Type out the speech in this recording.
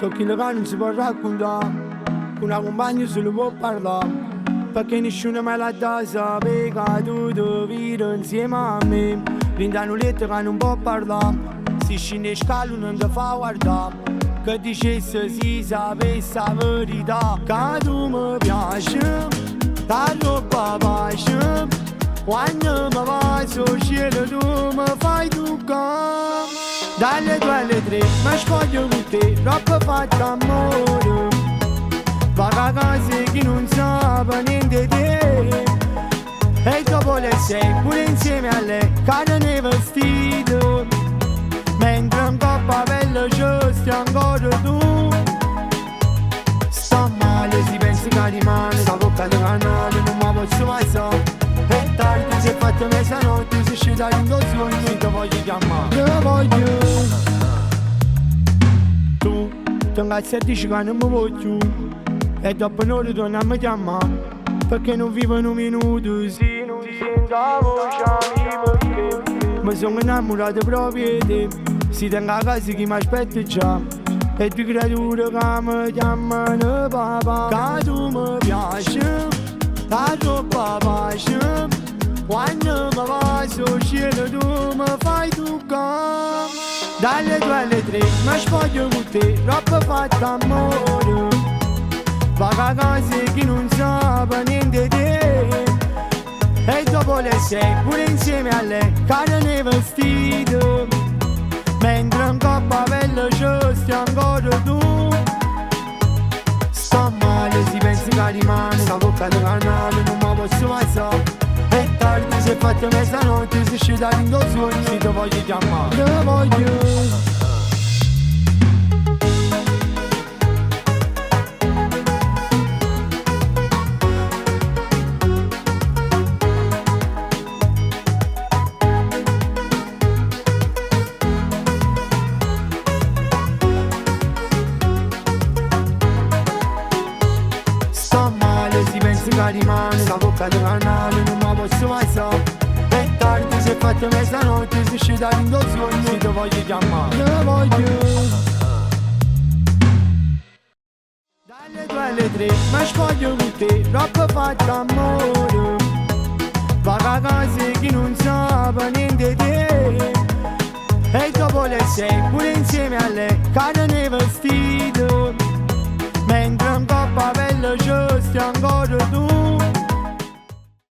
So quello che non si può raccontare, con una compagna se lo può parlare, perché nessuno mai l'ha da sapere che tu devi vivere insieme a me. Prende una lettera che non può parlare, si scende in scalo non ti fa guardare, che dicesse si sapesse la verità. Che tu mi piaci, da troppa pace, quando mi vai sul cielo tu mi fai toccare. Dalle 2 alle 3 mi spoglio con te, troppo fatto amore, vaga cose che non sape niente di te. E dopo le 6 pure insieme a lei, cade nei vestiti, mentre in coppa bella ci stai ancora tu. Sto male, si pensa che rimane, sta bocca di canale, non mi posso mai so. È tardi, si è fatto mezzanotte, si scende in due sogni, ti voglio chiamare, ti voglio. Tu, ti ingazzi e dici che non mi voglio, e dopo un'ora torniamo a chiamare, perché non vivo in un minuto, sì, non ti sento la voce perché mi sono innamorato proprio di te. Si tenga a casa che mi aspetta già, e due creature che mi chiamano papà. Che tu mi piaci, da troppa pace, quando mi vai sul cielo tu mi fai toccare. Dalle 2 alle 3 mi spoglio con te, troppo fatto amore, vaga cose che non sape niente di te. E dopo le 6 pure insieme a lei, cade nei vestiti, mentre in coppa bella ci stai ancora tu. Sto male, si pensa che rimane, sta bocca di canale, non mi posso mai so. È tardi, si è fatto mezzanotte, si scende in due sogni, ti voglio chiamare, ti voglio. Rimane, sta bocca di canale, non mi posso mai so. È tardi, si è fatto mezzanotte, si scende in due sogni, ti voglio chiamare, ti voglio. Dalle 2 alle 3 mi spoglio con te, troppo fatto amore, vaga cose che non sape niente di te. E dopo le 6 pure insieme a lei, cade nei vestiti, mentre